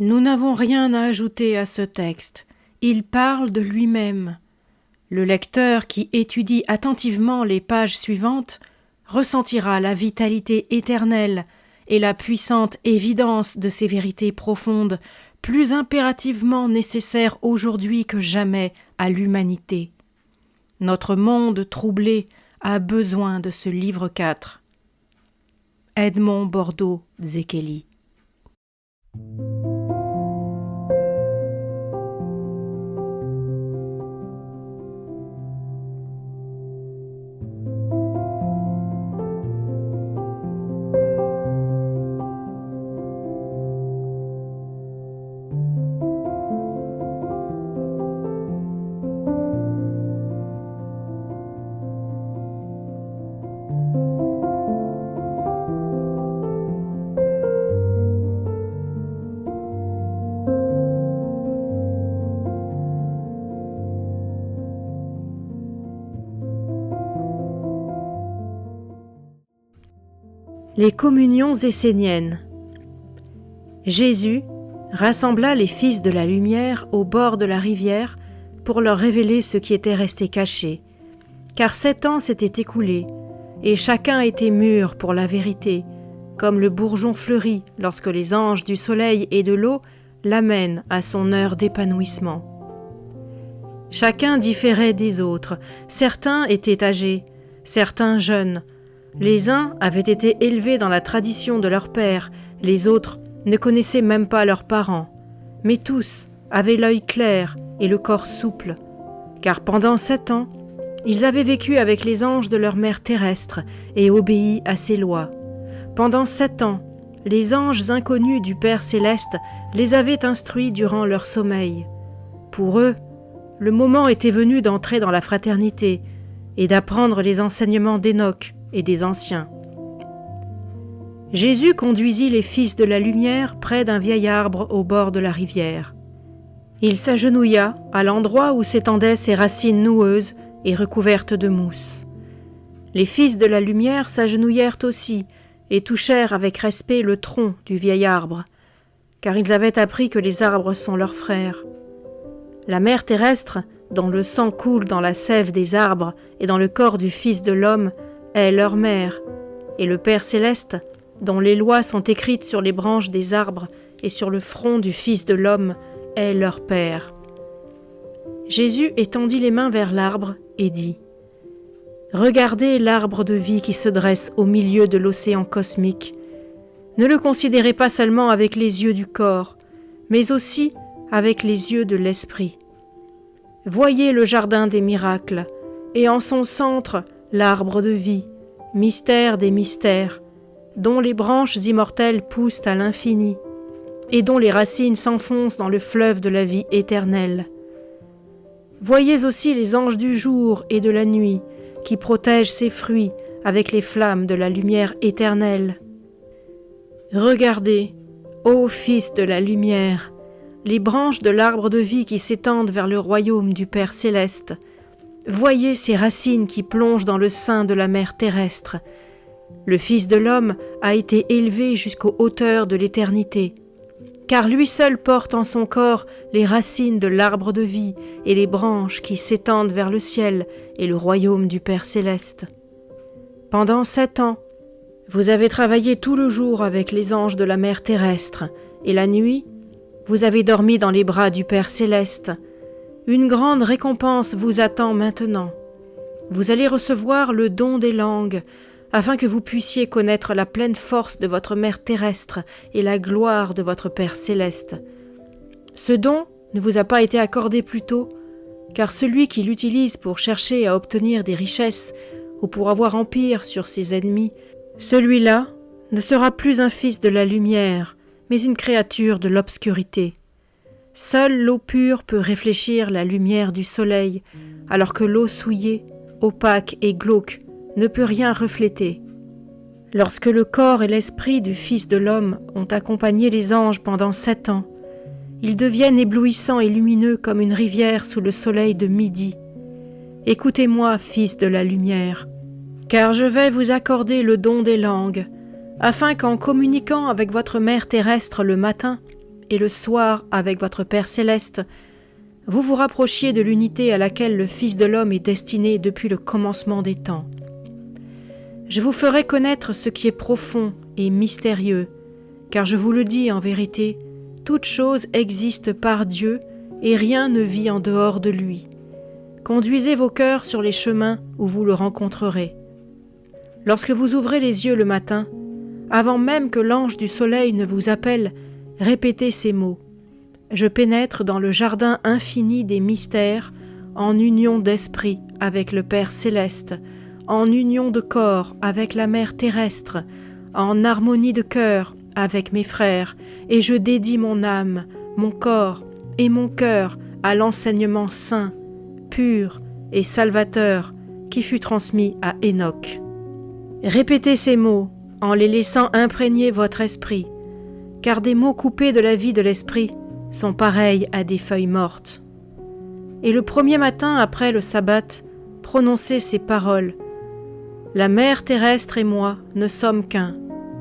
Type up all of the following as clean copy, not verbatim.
Nous n'avons rien à ajouter à ce texte. Il parle de lui-même. Le lecteur qui étudie attentivement les pages suivantes ressentira la vitalité éternelle et la puissante évidence de ces vérités profondes, plus impérativement nécessaires aujourd'hui que jamais à l'humanité. Notre monde troublé a besoin de ce livre 4. Edmond Bordeaux-Zekeli. Les communions esséniennes. Jésus rassembla les fils de la lumière au bord de la rivière pour leur révéler ce qui était resté caché, car 7 ans s'étaient écoulés, et chacun était mûr pour la vérité, comme le bourgeon fleuri lorsque les anges du soleil et de l'eau l'amènent à son heure d'épanouissement. Chacun différait des autres, certains étaient âgés, certains jeunes. Les uns avaient été élevés dans la tradition de leur père, les autres ne connaissaient même pas leurs parents. Mais tous avaient l'œil clair et le corps souple, car pendant 7 ans, ils avaient vécu avec les anges de leur mère terrestre et obéi à ses lois. Pendant 7 ans, les anges inconnus du Père céleste les avaient instruits durant leur sommeil. Pour eux, le moment était venu d'entrer dans la fraternité et d'apprendre les enseignements d'Enoch et des anciens. Jésus conduisit les fils de la lumière près d'un vieil arbre au bord de la rivière. Il s'agenouilla à l'endroit où s'étendaient ses racines noueuses et recouvertes de mousse. Les fils de la lumière s'agenouillèrent aussi et touchèrent avec respect le tronc du vieil arbre, car ils avaient appris que les arbres sont leurs frères. La mère terrestre, dont le sang coule dans la sève des arbres et dans le corps du Fils de l'homme, est leur mère, et le Père céleste, dont les lois sont écrites sur les branches des arbres et sur le front du Fils de l'homme, est leur Père. Jésus étendit les mains vers l'arbre et dit : « Regardez l'arbre de vie qui se dresse au milieu de l'océan cosmique. Ne le considérez pas seulement avec les yeux du corps, mais aussi avec les yeux de l'esprit. Voyez le jardin des miracles, et en son centre, l'arbre de vie, mystère des mystères, dont les branches immortelles poussent à l'infini, et dont les racines s'enfoncent dans le fleuve de la vie éternelle. Voyez aussi les anges du jour et de la nuit, qui protègent ses fruits avec les flammes de la lumière éternelle. Regardez, ô Fils de la lumière, les branches de l'arbre de vie qui s'étendent vers le royaume du Père céleste. Voyez ces racines qui plongent dans le sein de la mer terrestre. Le Fils de l'homme a été élevé jusqu'aux hauteurs de l'éternité, car lui seul porte en son corps les racines de l'arbre de vie et les branches qui s'étendent vers le ciel et le royaume du Père céleste. Pendant 7 ans, vous avez travaillé tout le jour avec les anges de la mer terrestre, et la nuit, vous avez dormi dans les bras du Père céleste. Une grande récompense vous attend maintenant. Vous allez recevoir le don des langues, afin que vous puissiez connaître la pleine force de votre mère terrestre et la gloire de votre Père céleste. Ce don ne vous a pas été accordé plus tôt, car celui qui l'utilise pour chercher à obtenir des richesses ou pour avoir empire sur ses ennemis, celui-là ne sera plus un fils de la lumière, mais une créature de l'obscurité. Seule l'eau pure peut réfléchir la lumière du soleil, alors que l'eau souillée, opaque et glauque ne peut rien refléter. Lorsque le corps et l'esprit du Fils de l'homme ont accompagné les anges pendant 7 ans, ils deviennent éblouissants et lumineux comme une rivière sous le soleil de midi. Écoutez-moi, Fils de la lumière, car je vais vous accorder le don des langues, afin qu'en communiquant avec votre mère terrestre le matin et le soir avec votre Père céleste, vous vous rapprochiez de l'unité à laquelle le Fils de l'homme est destiné depuis le commencement des temps. Je vous ferai connaître ce qui est profond et mystérieux, car je vous le dis en vérité, toute chose existe par Dieu et rien ne vit en dehors de lui. Conduisez vos cœurs sur les chemins où vous le rencontrerez. Lorsque vous ouvrez les yeux le matin, avant même que l'ange du soleil ne vous appelle, répétez ces mots. Je pénètre dans le jardin infini des mystères, en union d'esprit avec le Père céleste, en union de corps avec la Mère terrestre, en harmonie de cœur avec mes frères, et je dédie mon âme, mon corps et mon cœur à l'enseignement saint, pur et salvateur qui fut transmis à Enoch. Répétez ces mots en les laissant imprégner votre esprit, car des mots coupés de la vie de l'esprit sont pareils à des feuilles mortes. Et le premier matin après le sabbat, prononcez ces paroles. La Mère terrestre et moi ne sommes qu'un.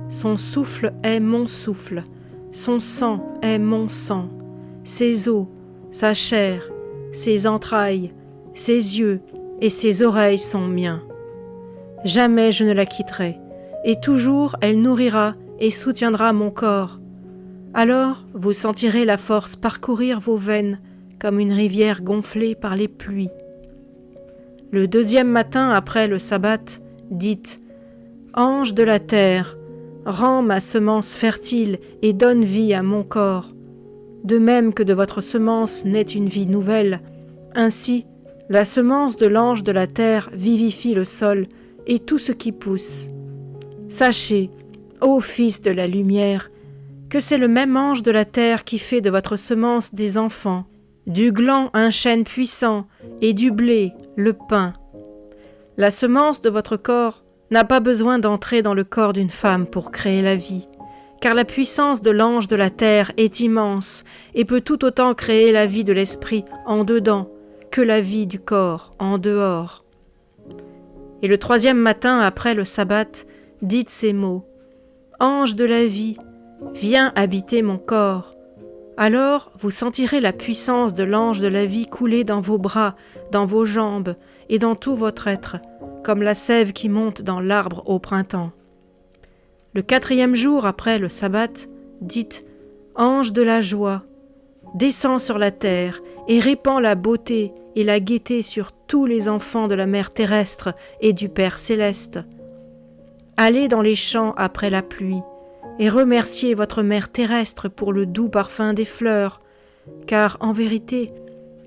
Son souffle est mon souffle, son sang est mon sang, ses os, sa chair, ses entrailles, ses yeux et ses oreilles sont miens. Jamais je ne la quitterai, et toujours elle nourrira et soutiendra mon corps. Alors vous sentirez la force parcourir vos veines comme une rivière gonflée par les pluies. Le deuxième matin après le sabbat, dites « Ange de la terre, rends ma semence fertile et donne vie à mon corps. De même que de votre semence naît une vie nouvelle, ainsi la semence de l'ange de la terre vivifie le sol et tout ce qui pousse. Sachez, ô fils de la lumière, que c'est le même ange de la terre qui fait de votre semence des enfants, du gland un chêne puissant et du blé le pain. La semence de votre corps n'a pas besoin d'entrer dans le corps d'une femme pour créer la vie, car la puissance de l'ange de la terre est immense et peut tout autant créer la vie de l'esprit en dedans que la vie du corps en dehors. Et le troisième matin après le sabbat, dites ces mots. Ange de la vie, viens habiter mon corps. Alors vous sentirez la puissance de l'ange de la vie couler dans vos bras, dans vos jambes et dans tout votre être, comme la sève qui monte dans l'arbre au printemps. Le quatrième jour après le sabbat, dites « Ange de la joie, descends sur la terre et répands la beauté et la gaieté sur tous les enfants de la Mère terrestre et du Père céleste. Allez dans les champs après la pluie et remerciez votre Mère terrestre pour le doux parfum des fleurs, car en vérité,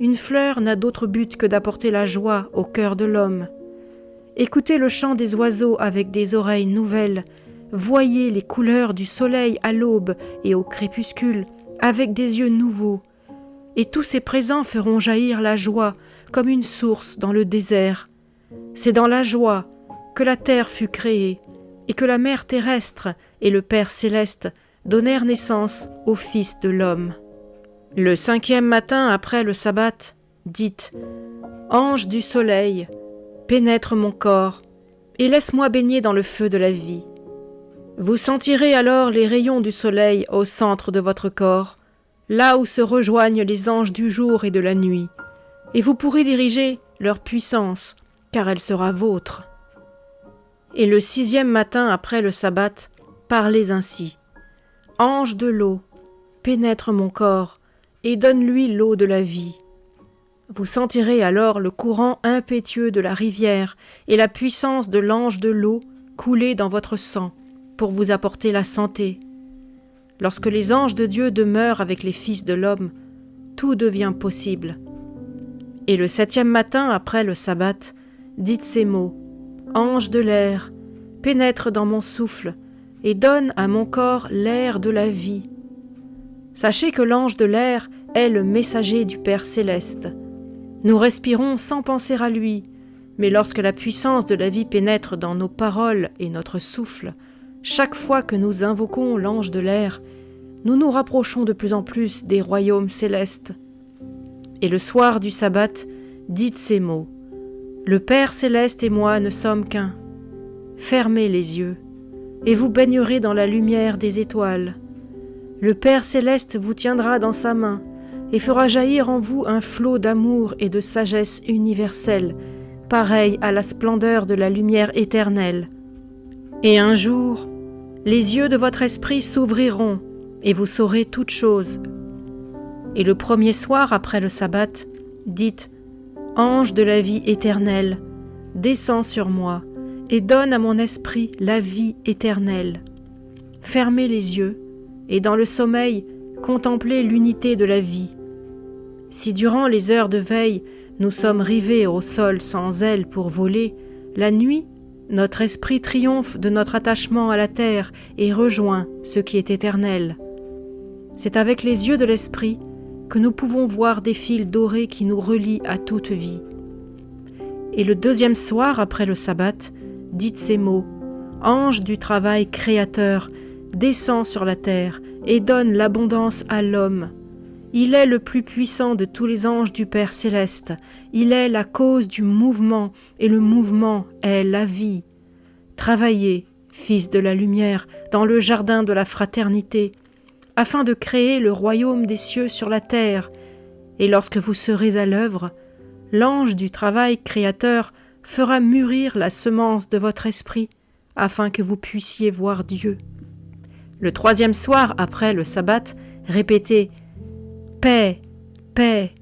une fleur n'a d'autre but que d'apporter la joie au cœur de l'homme. Écoutez le chant des oiseaux avec des oreilles nouvelles, voyez les couleurs du soleil à l'aube et au crépuscule avec des yeux nouveaux, et tous ces présents feront jaillir la joie comme une source dans le désert. C'est dans la joie que la terre fut créée, et que la Mère terrestre et le Père céleste donnèrent naissance au Fils de l'homme. Le cinquième matin après le sabbat, dites « Ange du soleil, pénètre mon corps et laisse-moi baigner dans le feu de la vie. Vous sentirez alors les rayons du soleil au centre de votre corps, là où se rejoignent les anges du jour et de la nuit, et vous pourrez diriger leur puissance, car elle sera vôtre. Et le sixième matin après le sabbat, parlez ainsi. Ange de l'eau, pénètre mon corps et donne-lui l'eau de la vie. Vous sentirez alors le courant impétueux de la rivière et la puissance de l'ange de l'eau couler dans votre sang pour vous apporter la santé. Lorsque les anges de Dieu demeurent avec les fils de l'homme, tout devient possible. Et le septième matin après le sabbat, dites ces mots. Ange de l'air, pénètre dans mon souffle et donne à mon corps l'air de la vie. Sachez que l'ange de l'air est le messager du Père céleste. Nous respirons sans penser à lui, mais lorsque la puissance de la vie pénètre dans nos paroles et notre souffle, chaque fois que nous invoquons l'ange de l'air, nous nous rapprochons de plus en plus des royaumes célestes. Et le soir du sabbat, dites ces mots. Le Père céleste et moi ne sommes qu'un. Fermez les yeux, et vous baignerez dans la lumière des étoiles. Le Père céleste vous tiendra dans sa main et fera jaillir en vous un flot d'amour et de sagesse universelle, pareil à la splendeur de la lumière éternelle. Et un jour, les yeux de votre esprit s'ouvriront et vous saurez toutes choses. Et le premier soir après le sabbat, dites « Ange de la vie éternelle, descends sur moi et donne à mon esprit la vie éternelle. » Fermez les yeux et dans le sommeil, contemplez l'unité de la vie. Si durant les heures de veille, nous sommes rivés au sol sans ailes pour voler, la nuit, notre esprit triomphe de notre attachement à la terre et rejoint ce qui est éternel. C'est avec les yeux de l'esprit que nous pouvons voir des fils dorés qui nous relient à toute vie. Et le deuxième soir après le sabbat, dites ces mots « Ange du travail créateur, descends sur la terre et donne l'abondance à l'homme. Il est le plus puissant de tous les anges du Père céleste. Il est la cause du mouvement et le mouvement est la vie. Travaillez, fils de la lumière, dans le jardin de la fraternité, afin de créer le royaume des cieux sur la terre. Et lorsque vous serez à l'œuvre, l'ange du travail créateur fera mûrir la semence de votre esprit, afin que vous puissiez voir Dieu. Le troisième soir après le sabbat, répétez « Paix, paix,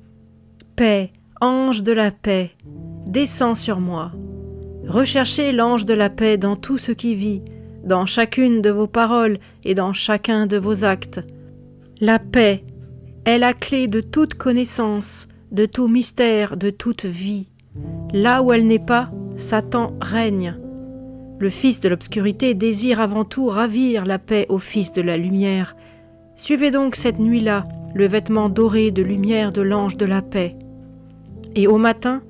paix, ange de la paix, descends sur moi. » Recherchez l'ange de la paix dans tout ce qui vit, dans chacune de vos paroles et dans chacun de vos actes. La paix est la clé de toute connaissance, de tout mystère, de toute vie. Là où elle n'est pas, Satan règne. Le fils de l'obscurité désire avant tout ravir la paix au fils de la lumière. Suivez donc cette nuit-là le vêtement doré de lumière de l'ange de la paix. Et au matin,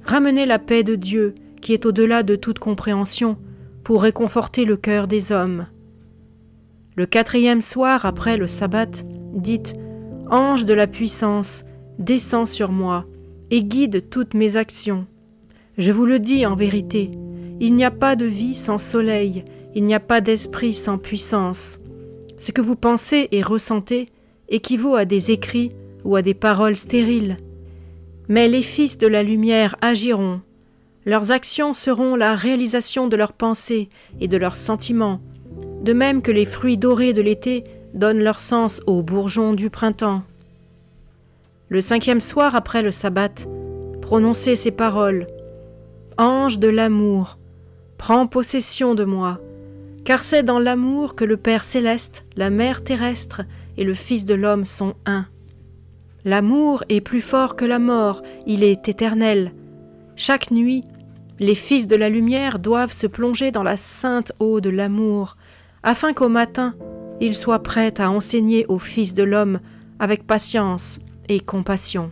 ramenez la paix de Dieu qui est au-delà de toute compréhension pour réconforter le cœur des hommes. Le quatrième soir après le sabbat, dites « Ange de la puissance, descends sur moi et guide toutes mes actions. Je vous le dis en vérité, il n'y a pas de vie sans soleil, il n'y a pas d'esprit sans puissance. Ce que vous pensez et ressentez équivaut à des écrits ou à des paroles stériles. Mais les fils de la lumière agiront. Leurs actions seront la réalisation de leurs pensées et de leurs sentiments, de même que les fruits dorés de l'été donnent leur sens aux bourgeons du printemps. Le cinquième soir après le sabbat, prononcez ces paroles. « Ange de l'amour, prends possession de moi, car c'est dans l'amour que le Père céleste, la Mère terrestre et le Fils de l'homme sont un. L'amour est plus fort que la mort, il est éternel. Chaque nuit, les fils de la lumière doivent se plonger dans la sainte eau de l'amour, afin qu'au matin, ils soient prêts à enseigner aux fils de l'homme avec patience et compassion.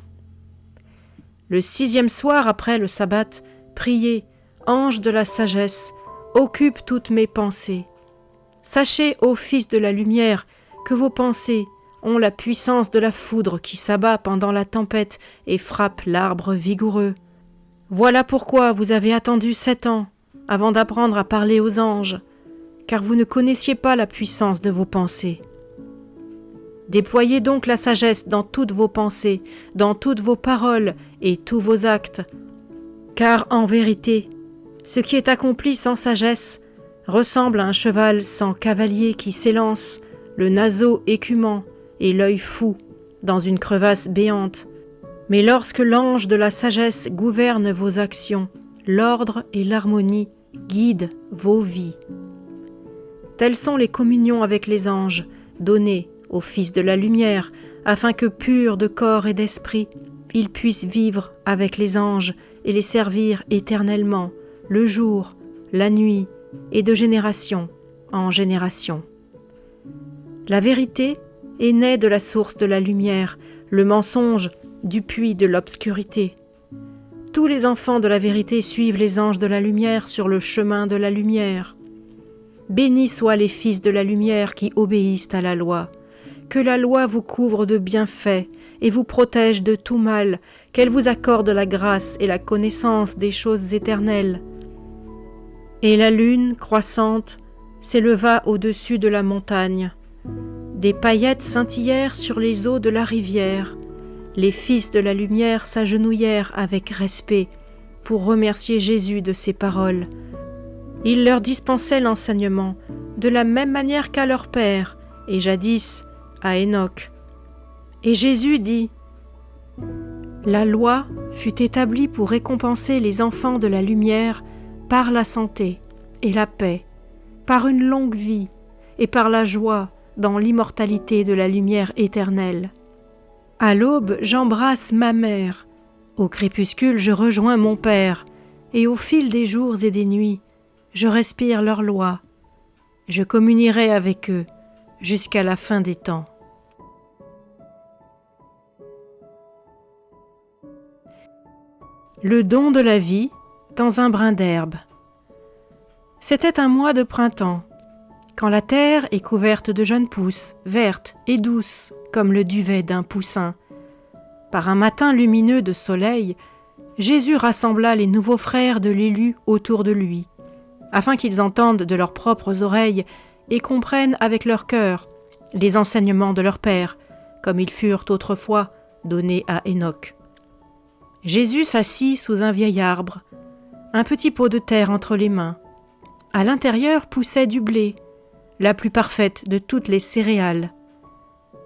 Le sixième soir après le sabbat, priez, ange de la sagesse, occupe toutes mes pensées. Sachez, ô fils de la lumière, que vos pensées ont la puissance de la foudre qui s'abat pendant la tempête et frappe l'arbre vigoureux. Voilà pourquoi vous avez attendu 7 ans avant d'apprendre à parler aux anges, car vous ne connaissiez pas la puissance de vos pensées. Déployez donc la sagesse dans toutes vos pensées, dans toutes vos paroles et tous vos actes, car en vérité, ce qui est accompli sans sagesse ressemble à un cheval sans cavalier qui s'élance, le naseau écumant et l'œil fou, dans une crevasse béante. Mais lorsque l'ange de la sagesse gouverne vos actions, l'ordre et l'harmonie guident vos vies. Telles sont les communions avec les anges, données aux fils de la lumière, afin que, purs de corps et d'esprit, ils puissent vivre avec les anges et les servir éternellement, le jour, la nuit, et de génération en génération. La vérité est née de la source de la lumière, le mensonge du puits de l'obscurité. Tous les enfants de la vérité suivent les anges de la lumière sur le chemin de la lumière. Bénis soient les fils de la lumière qui obéissent à la loi. Que la loi vous couvre de bienfaits et vous protège de tout mal, qu'elle vous accorde la grâce et la connaissance des choses éternelles. Et la lune, croissante, s'éleva au-dessus de la montagne. Des paillettes scintillèrent sur les eaux de la rivière. Les fils de la lumière s'agenouillèrent avec respect pour remercier Jésus de ses paroles. Il leur dispensait l'enseignement de la même manière qu'à leur père, et jadis à Enoch. Et Jésus dit : La loi fut établie pour récompenser les enfants de la lumière par la santé et la paix, par une longue vie et par la joie dans l'immortalité de la lumière éternelle. À l'aube, j'embrasse ma mère, au crépuscule, je rejoins mon père, et au fil des jours et des nuits, je respire leur loi. Je communierai avec eux jusqu'à la fin des temps. Le don de la vie dans un brin d'herbe. C'était un mois de printemps, quand la terre est couverte de jeunes pousses, vertes et douces comme le duvet d'un poussin. Par un matin lumineux de soleil, Jésus rassembla les nouveaux frères de l'élu autour de lui, afin qu'ils entendent de leurs propres oreilles et comprennent avec leur cœur les enseignements de leur Père, comme ils furent autrefois donnés à Enoch. Jésus s'assit sous un vieil arbre, un petit pot de terre entre les mains. À l'intérieur poussait du blé, la plus parfaite de toutes les céréales.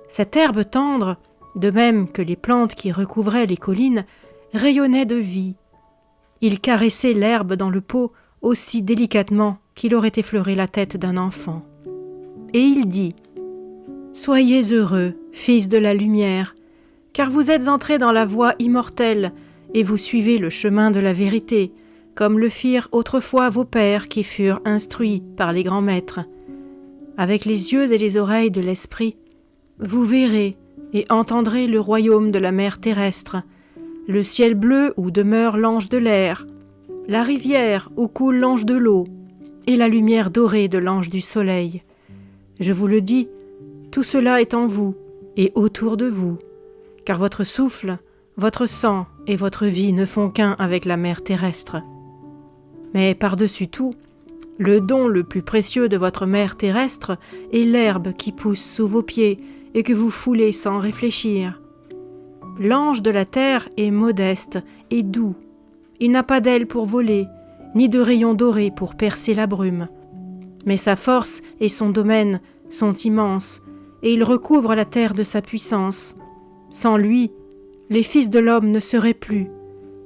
Cette herbe tendre, de même que les plantes qui recouvraient les collines, rayonnait de vie. Il caressait l'herbe dans le pot aussi délicatement qu'il aurait effleuré la tête d'un enfant. Et il dit : Soyez heureux, fils de la lumière, car vous êtes entrés dans la voie immortelle et vous suivez le chemin de la vérité, comme le firent autrefois vos pères qui furent instruits par les grands maîtres. Avec les yeux et les oreilles de l'esprit, vous verrez et entendrez le royaume de la mer terrestre, le ciel bleu où demeure l'ange de l'air, la rivière où coule l'ange de l'eau, et la lumière dorée de l'ange du soleil. Je vous le dis, tout cela est en vous et autour de vous, car votre souffle, votre sang et votre vie ne font qu'un avec la mer terrestre. Mais par-dessus tout, le don le plus précieux de votre mer terrestre est l'herbe qui pousse sous vos pieds et que vous foulez sans réfléchir. L'ange de la terre est modeste et doux. Il n'a pas d'ailes pour voler, ni de rayons dorés pour percer la brume. Mais sa force et son domaine sont immenses, et il recouvre la terre de sa puissance. Sans lui, les fils de l'homme ne seraient plus,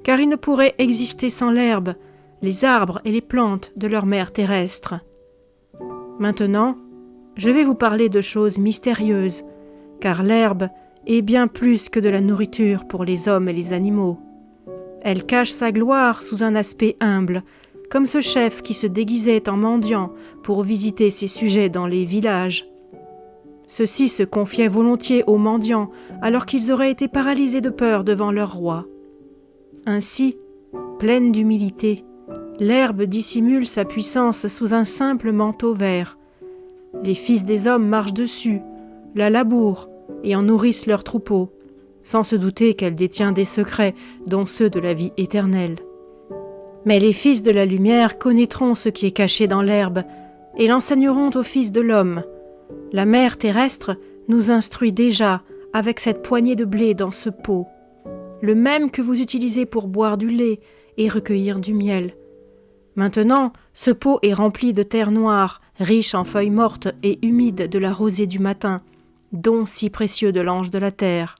car ils ne pourraient exister sans l'herbe, les arbres et les plantes de leur mer terrestre. Maintenant, je vais vous parler de choses mystérieuses, car l'herbe est bien plus que de la nourriture pour les hommes et les animaux. Elle cache sa gloire sous un aspect humble, comme ce chef qui se déguisait en mendiant pour visiter ses sujets dans les villages. Ceux-ci se confiaient volontiers aux mendiants alors qu'ils auraient été paralysés de peur devant leur roi. Ainsi, pleine d'humilité, l'herbe dissimule sa puissance sous un simple manteau vert. Les fils des hommes marchent dessus, la labourent et en nourrissent leurs troupeaux, sans se douter qu'elle détient des secrets, dont ceux de la vie éternelle. Mais les fils de la lumière connaîtront ce qui est caché dans l'herbe et l'enseigneront aux fils de l'homme. La mer terrestre nous instruit déjà avec cette poignée de blé dans ce pot, le même que vous utilisez pour boire du lait et recueillir du miel. Maintenant, ce pot est rempli de terre noire, riche en feuilles mortes et humide de la rosée du matin, don si précieux de l'ange de la terre.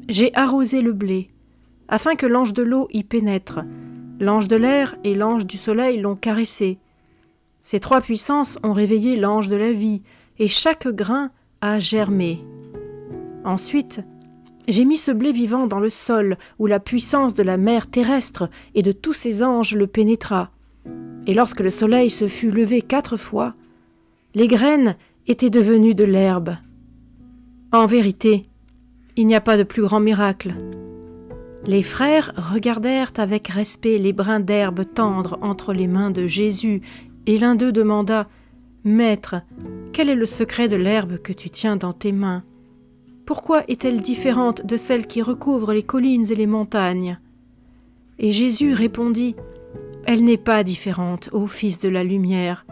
J'ai arrosé le blé, afin que l'ange de l'eau y pénètre. L'ange de l'air et l'ange du soleil l'ont caressé. Ces trois puissances ont réveillé l'ange de la vie, et chaque grain a germé. Ensuite, j'ai mis ce blé vivant dans le sol, où la puissance de la mer terrestre et de tous ses anges le pénétra. Et lorsque le soleil se fut levé 4 fois, les graines étaient devenues de l'herbe. En vérité, il n'y a pas de plus grand miracle. Les frères regardèrent avec respect les brins d'herbe tendres entre les mains de Jésus, et l'un d'eux demanda : « Maître, quel est le secret de l'herbe que tu tiens dans tes mains ? Pourquoi est-elle différente de celle qui recouvre les collines et les montagnes ?» Et Jésus répondit : « Elle n'est pas différente, ô fils de la lumière.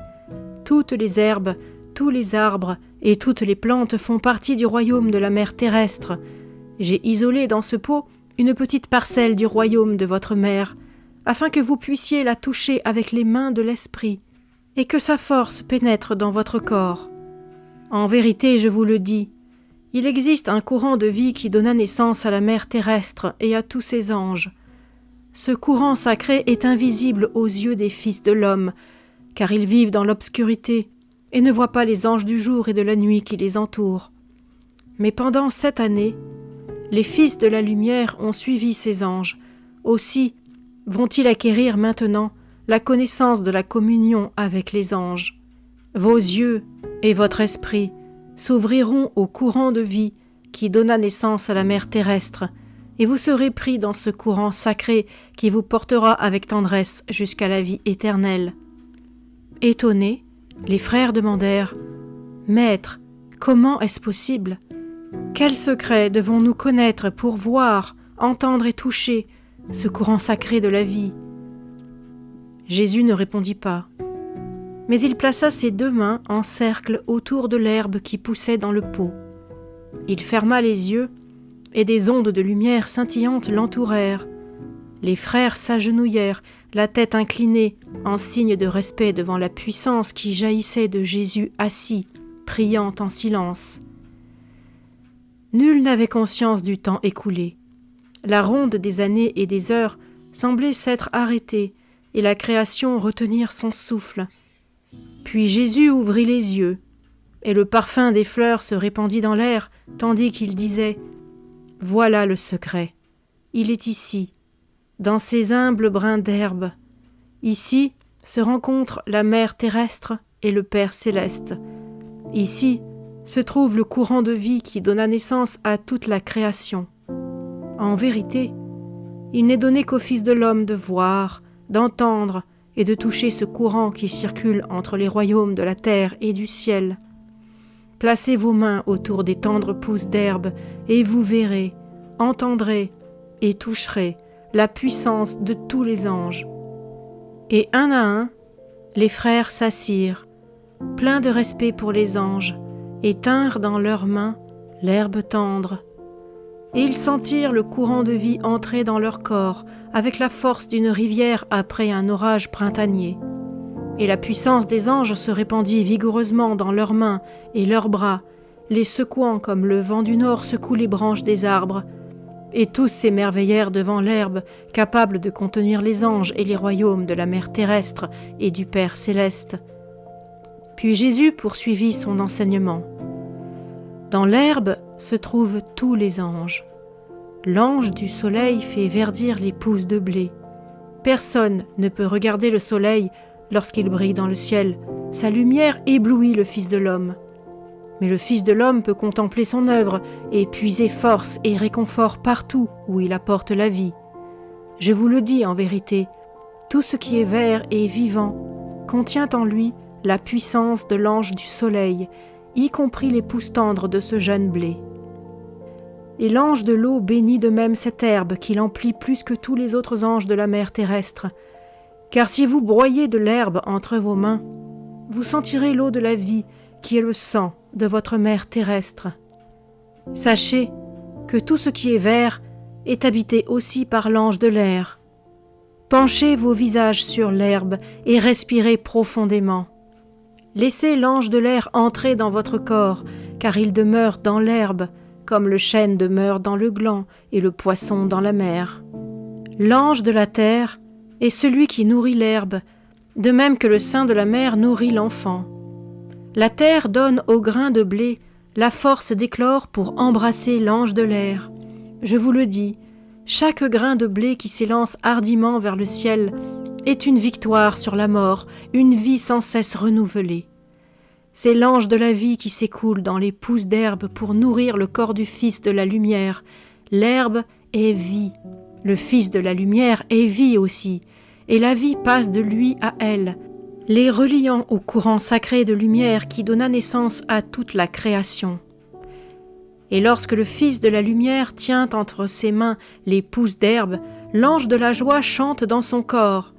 Toutes les herbes, tous les arbres et toutes les plantes font partie du royaume de la mer terrestre. J'ai isolé dans ce pot une petite parcelle du royaume de votre mère, afin que vous puissiez la toucher avec les mains de l'esprit, et que sa force pénètre dans votre corps. En vérité, je vous le dis, il existe un courant de vie qui donna naissance à la mer terrestre et à tous ses anges. Ce courant sacré est invisible aux yeux des fils de l'homme, car ils vivent dans l'obscurité et ne voient pas les anges du jour et de la nuit qui les entourent. Mais pendant 7 années, les fils de la lumière ont suivi ces anges. Aussi vont-ils acquérir maintenant la connaissance de la communion avec les anges. Vos yeux et votre esprit s'ouvriront au courant de vie qui donna naissance à la mer terrestre, et vous serez pris dans ce courant sacré qui vous portera avec tendresse jusqu'à la vie éternelle. » Étonnés, les frères demandèrent « Maître, comment est-ce possible ? Quel secret devons-nous connaître pour voir, entendre et toucher ce courant sacré de la vie ?» Jésus ne répondit pas, mais il plaça ses 2 mains en cercle autour de l'herbe qui poussait dans le pot. Il ferma les yeux, et des ondes de lumière scintillantes l'entourèrent. Les frères s'agenouillèrent, la tête inclinée, en signe de respect devant la puissance qui jaillissait de Jésus assis, priant en silence. Nul n'avait conscience du temps écoulé. La ronde des années et des heures semblait s'être arrêtée, et la création retenir son souffle. Puis Jésus ouvrit les yeux, et le parfum des fleurs se répandit dans l'air, tandis qu'il disait « Voilà le secret. Il est ici, dans ces humbles brins d'herbe. Ici se rencontrent la mère terrestre et le Père céleste. Ici se trouve le courant de vie qui donna naissance à toute la création. En vérité, il n'est donné qu'au Fils de l'homme de voir, d'entendre et de toucher ce courant qui circule entre les royaumes de la terre et du ciel. Placez vos mains autour des tendres pousses d'herbe et vous verrez, entendrez et toucherez la puissance de tous les anges. » Et un à un, les frères s'assirent, pleins de respect pour les anges, et tinrent dans leurs mains l'herbe tendre. Et ils sentirent le courant de vie entrer dans leur corps avec la force d'une rivière après un orage printanier. Et la puissance des anges se répandit vigoureusement dans leurs mains et leurs bras, les secouant comme le vent du nord secoue les branches des arbres. Et tous s'émerveillèrent devant l'herbe, capable de contenir les anges et les royaumes de la mer terrestre et du Père céleste. Puis Jésus poursuivit son enseignement. Dans l'herbe se trouvent tous les anges. L'ange du soleil fait verdir les pousses de blé. Personne ne peut regarder le soleil lorsqu'il brille dans le ciel. Sa lumière éblouit le Fils de l'homme. Mais le Fils de l'homme peut contempler son œuvre et puiser force et réconfort partout où il apporte la vie. Je vous le dis en vérité, tout ce qui est vert et vivant contient en lui la puissance de l'ange du soleil, y compris les pousses tendres de ce jeune blé. Et l'ange de l'eau bénit de même cette herbe qu'il emplit plus que tous les autres anges de la mer terrestre. Car si vous broyez de l'herbe entre vos mains, vous sentirez l'eau de la vie qui est le sang de votre mère terrestre. Sachez que tout ce qui est vert est habité aussi par l'ange de l'air. Penchez vos visages sur l'herbe et respirez profondément. Laissez l'ange de l'air entrer dans votre corps, car il demeure dans l'herbe, comme le chêne demeure dans le gland et le poisson dans la mer. L'ange de la terre est celui qui nourrit l'herbe, de même que le sein de la mer nourrit l'enfant. La terre donne au grain de blé la force d'éclore pour embrasser l'ange de l'air. Je vous le dis, chaque grain de blé qui s'élance hardiment vers le ciel est une victoire sur la mort, une vie sans cesse renouvelée. C'est l'ange de la vie qui s'écoule dans les pousses d'herbe pour nourrir le corps du Fils de la lumière. L'herbe est vie, le Fils de la lumière est vie aussi, et la vie passe de lui à elle, les reliant au courant sacré de lumière qui donna naissance à toute la création. Et lorsque le Fils de la lumière tient entre ses mains les pousses d'herbe, l'ange de la joie chante dans son corps.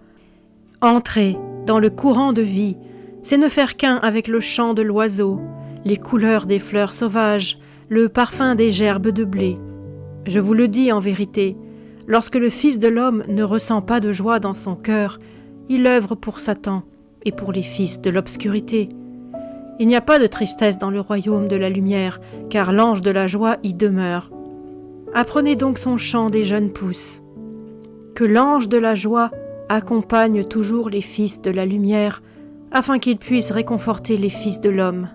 Entrer dans le courant de vie, c'est ne faire qu'un avec le chant de l'oiseau, les couleurs des fleurs sauvages, le parfum des gerbes de blé. Je vous le dis en vérité, lorsque le Fils de l'homme ne ressent pas de joie dans son cœur, il œuvre pour Satan et pour les fils de l'obscurité. Il n'y a pas de tristesse dans le royaume de la lumière, car l'ange de la joie y demeure. Apprenez donc son chant des jeunes pousses. Que l'ange de la joie accompagne toujours les fils de la lumière, afin qu'ils puissent réconforter les fils de l'homme.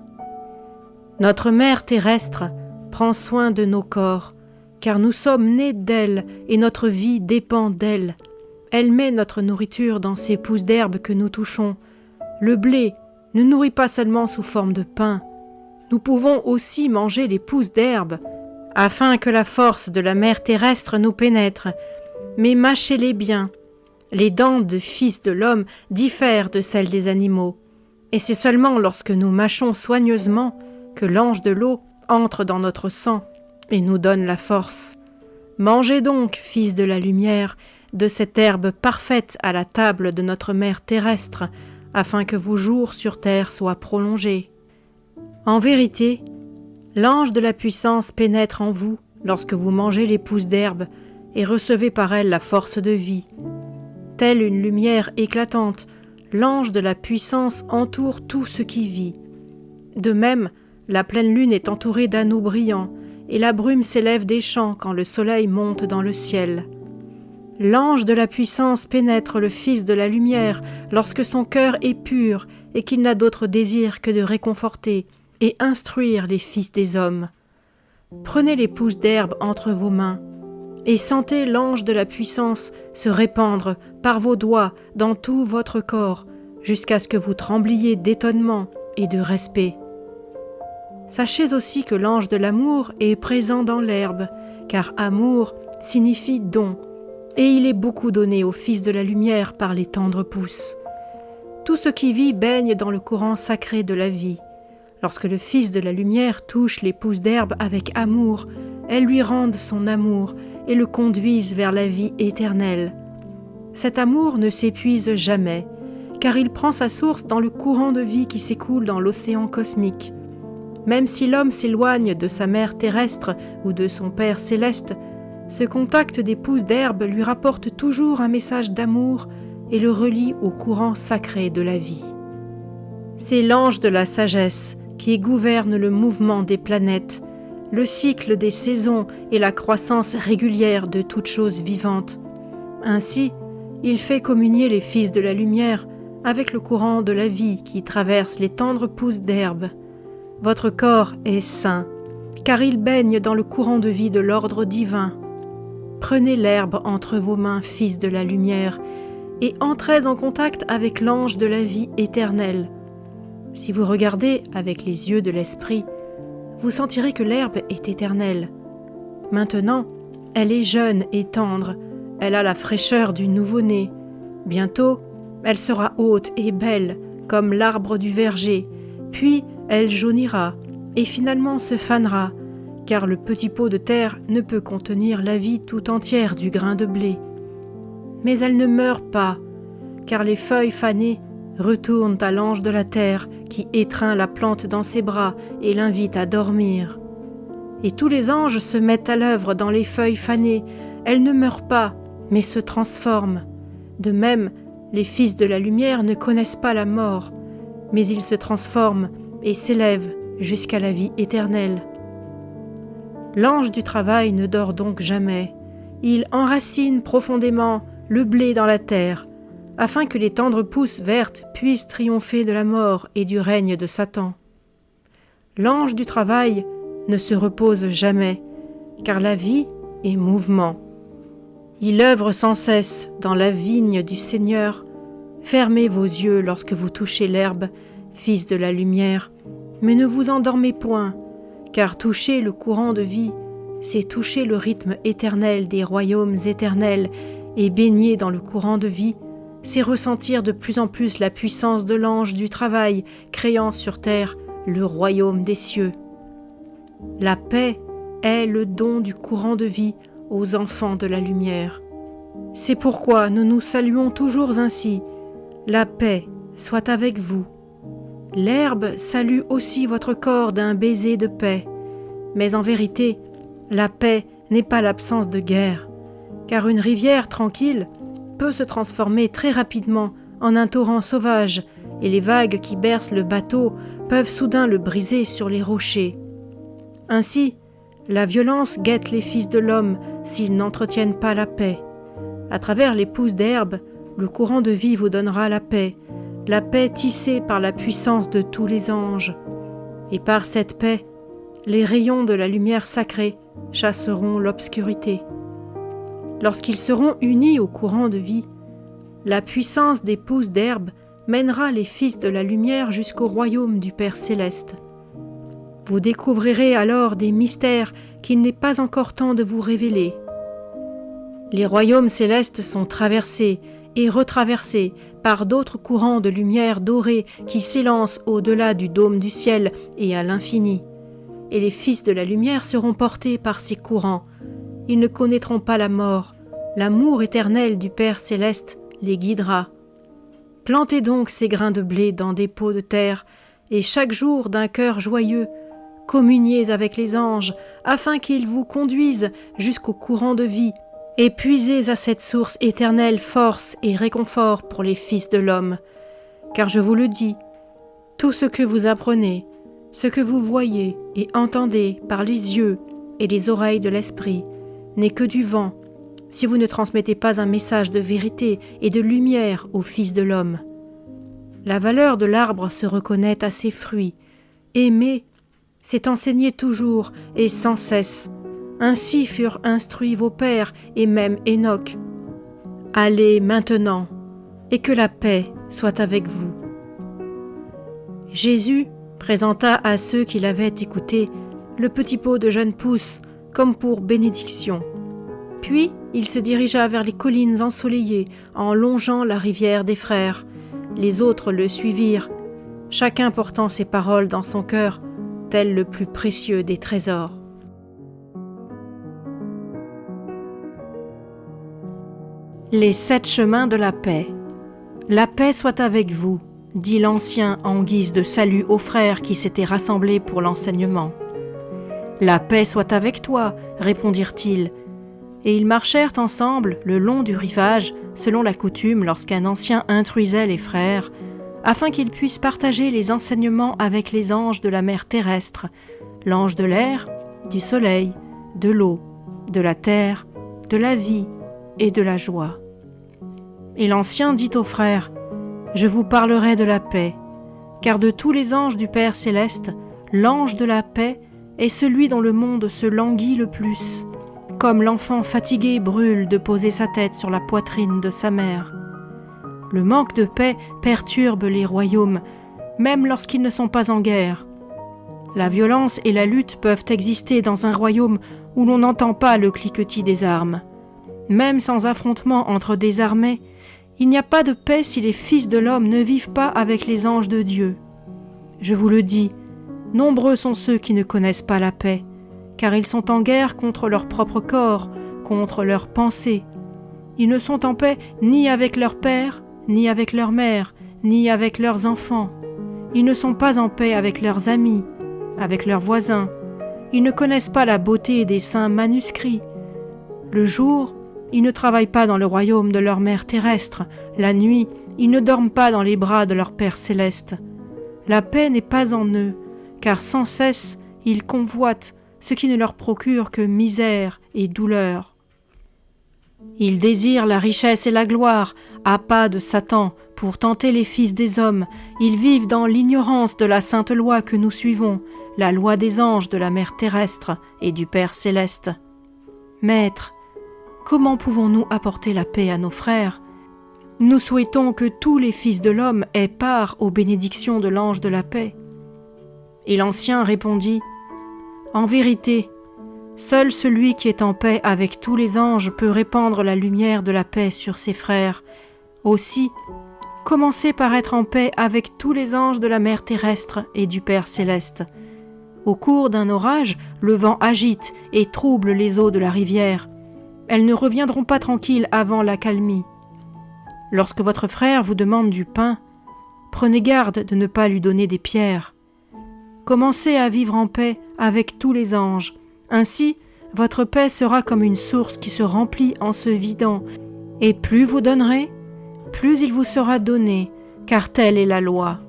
Notre mère terrestre prend soin de nos corps, car nous sommes nés d'elle et notre vie dépend d'elle. Elle met notre nourriture dans ces pousses d'herbe que nous touchons. Le blé ne nourrit pas seulement sous forme de pain. Nous pouvons aussi manger les pousses d'herbe, afin que la force de la mère terrestre nous pénètre. Mais mâchez-les bien. Les dents de fils de l'homme diffèrent de celles des animaux. Et c'est seulement lorsque nous mâchons soigneusement que l'ange de l'eau entre dans notre sang et nous donne la force. Mangez donc, fils de la lumière, de cette herbe parfaite à la table de notre mère terrestre, afin que vos jours sur terre soient prolongés. En vérité, l'ange de la puissance pénètre en vous lorsque vous mangez les pousses d'herbe et recevez par elles la force de vie. Telle une lumière éclatante, l'ange de la puissance entoure tout ce qui vit. De même, la pleine lune est entourée d'anneaux brillants, et la brume s'élève des champs quand le soleil monte dans le ciel. L'ange de la puissance pénètre le Fils de la lumière lorsque son cœur est pur et qu'il n'a d'autre désir que de réconforter et instruire les fils des hommes. Prenez les pousses d'herbe entre vos mains et sentez l'ange de la puissance se répandre par vos doigts dans tout votre corps jusqu'à ce que vous trembliez d'étonnement et de respect. Sachez aussi que l'ange de l'amour est présent dans l'herbe, car amour signifie don, et il est beaucoup donné aux fils de la lumière par les tendres pousses. Tout ce qui vit baigne dans le courant sacré de la vie. Lorsque le Fils de la lumière touche les pousses d'herbe avec amour, elles lui rendent son amour et le conduisent vers la vie éternelle. Cet amour ne s'épuise jamais, car il prend sa source dans le courant de vie qui s'écoule dans l'océan cosmique. Même si l'homme s'éloigne de sa mère terrestre ou de son Père céleste, ce contact des pousses d'herbe lui rapporte toujours un message d'amour et le relie au courant sacré de la vie. C'est l'ange de la sagesse qui gouverne le mouvement des planètes, le cycle des saisons et la croissance régulière de toute chose vivante. Ainsi, il fait communier les fils de la lumière avec le courant de la vie qui traverse les tendres pousses d'herbe. Votre corps est saint, car il baigne dans le courant de vie de l'ordre divin. Prenez l'herbe entre vos mains, fils de la lumière, et entrez en contact avec l'ange de la vie éternelle. Si vous regardez avec les yeux de l'esprit, vous sentirez que l'herbe est éternelle. Maintenant, elle est jeune et tendre, elle a la fraîcheur du nouveau-né. Bientôt, elle sera haute et belle, comme l'arbre du verger, puis elle jaunira et finalement se fanera, car le petit pot de terre ne peut contenir la vie tout entière du grain de blé. Mais elle ne meurt pas, car les feuilles fanées retournent à l'ange de la terre qui étreint la plante dans ses bras et l'invite à dormir. Et tous les anges se mettent à l'œuvre dans les feuilles fanées. Elles ne meurent pas, mais se transforment. De même, les fils de la lumière ne connaissent pas la mort, mais ils se transforment et s'élèvent jusqu'à la vie éternelle. L'ange du travail ne dort donc jamais. Il enracine profondément le blé dans la terre, afin que les tendres pousses vertes puissent triompher de la mort et du règne de Satan. L'ange du travail ne se repose jamais, car la vie est mouvement. Il œuvre sans cesse dans la vigne du Seigneur. Fermez vos yeux lorsque vous touchez l'herbe, fils de la lumière, mais ne vous endormez point, car toucher le courant de vie, c'est toucher le rythme éternel des royaumes éternels, et baigner dans le courant de vie, c'est ressentir de plus en plus la puissance de l'ange du travail, créant sur terre le royaume des cieux. La paix est le don du courant de vie aux enfants de la lumière. C'est pourquoi nous nous saluons toujours ainsi. La paix soit avec vous. L'herbe salue aussi votre corps d'un baiser de paix. Mais en vérité, la paix n'est pas l'absence de guerre, car une rivière tranquille peut se transformer très rapidement en un torrent sauvage, et les vagues qui bercent le bateau peuvent soudain le briser sur les rochers. Ainsi, la violence guette les fils de l'homme s'ils n'entretiennent pas la paix. À travers les pousses d'herbe, le courant de vie vous donnera la paix tissée par la puissance de tous les anges. Et par cette paix, les rayons de la lumière sacrée chasseront l'obscurité. Lorsqu'ils seront unis au courant de vie, la puissance des pousses d'herbe mènera les fils de la lumière jusqu'au royaume du Père céleste. Vous découvrirez alors des mystères qu'il n'est pas encore temps de vous révéler. Les royaumes célestes sont traversés et retraversés par d'autres courants de lumière dorée qui s'élancent au-delà du dôme du ciel et à l'infini. Et les fils de la lumière seront portés par ces courants. Ils ne connaîtront pas la mort. L'amour éternel du Père céleste les guidera. Plantez donc ces grains de blé dans des pots de terre, et chaque jour d'un cœur joyeux, communiez avec les anges, afin qu'ils vous conduisent jusqu'au courant de vie, et puisez à cette source éternelle force et réconfort pour les fils de l'homme. Car je vous le dis, tout ce que vous apprenez, ce que vous voyez et entendez par les yeux et les oreilles de l'esprit, n'est que du vent, si vous ne transmettez pas un message de vérité et de lumière aux fils de l'homme. La valeur de l'arbre se reconnaît à ses fruits. Aimer, c'est enseigner toujours et sans cesse. Ainsi furent instruits vos pères et même Enoch. Allez maintenant, et que la paix soit avec vous. Jésus présenta à ceux qui l'avaient écouté le petit pot de jeunes pousses comme pour bénédiction. Puis il se dirigea vers les collines ensoleillées en longeant la rivière des frères. Les autres le suivirent, chacun portant ses paroles dans son cœur, tel le plus précieux des trésors. Les 7 chemins de la paix. La paix soit avec vous, dit l'ancien en guise de salut aux frères qui s'étaient rassemblés pour l'enseignement. La paix soit avec toi, répondirent-ils. Et ils marchèrent ensemble le long du rivage, selon la coutume lorsqu'un ancien instruisait les frères, afin qu'ils puissent partager les enseignements avec les anges de la mer terrestre, l'ange de l'air, du soleil, de l'eau, de la terre, de la vie et de la joie. Et l'ancien dit aux frères, « Je vous parlerai de la paix, car de tous les anges du Père céleste, l'ange de la paix est celui dont le monde se languit le plus, comme l'enfant fatigué brûle de poser sa tête sur la poitrine de sa mère. Le manque de paix perturbe les royaumes, même lorsqu'ils ne sont pas en guerre. La violence et la lutte peuvent exister dans un royaume où l'on n'entend pas le cliquetis des armes. Même sans affrontement entre des armées, il n'y a pas de paix si les fils de l'homme ne vivent pas avec les anges de Dieu. Je vous le dis, nombreux sont ceux qui ne connaissent pas la paix, car ils sont en guerre contre leur propre corps, contre leurs pensées. Ils ne sont en paix ni avec leur père, ni avec leur mère, ni avec leurs enfants. Ils ne sont pas en paix avec leurs amis, avec leurs voisins. Ils ne connaissent pas la beauté des saints manuscrits. Le jour, ils ne travaillent pas dans le royaume de leur mère terrestre. La nuit, ils ne dorment pas dans les bras de leur Père céleste. La paix n'est pas en eux, car sans cesse, ils convoitent ce qui ne leur procure que misère et douleur. Ils désirent la richesse et la gloire, à pas de Satan, pour tenter les fils des hommes. Ils vivent dans l'ignorance de la sainte loi que nous suivons, la loi des anges de la mère terrestre et du Père céleste. Maître, comment pouvons-nous apporter la paix à nos frères? Nous souhaitons que tous les fils de l'homme aient part aux bénédictions de l'ange de la paix. Et l'ancien répondit, « En vérité, seul celui qui est en paix avec tous les anges peut répandre la lumière de la paix sur ses frères. Aussi, commencez par être en paix avec tous les anges de la mer terrestre et du Père céleste. Au cours d'un orage, le vent agite et trouble les eaux de la rivière. Elles ne reviendront pas tranquilles avant l'accalmie. Lorsque votre frère vous demande du pain, Prenez garde de ne pas lui donner des pierres. Commencez à vivre en paix avec tous les anges. Ainsi, votre paix sera comme une source qui se remplit en se vidant, et plus vous donnerez, plus il vous sera donné, car telle est la loi.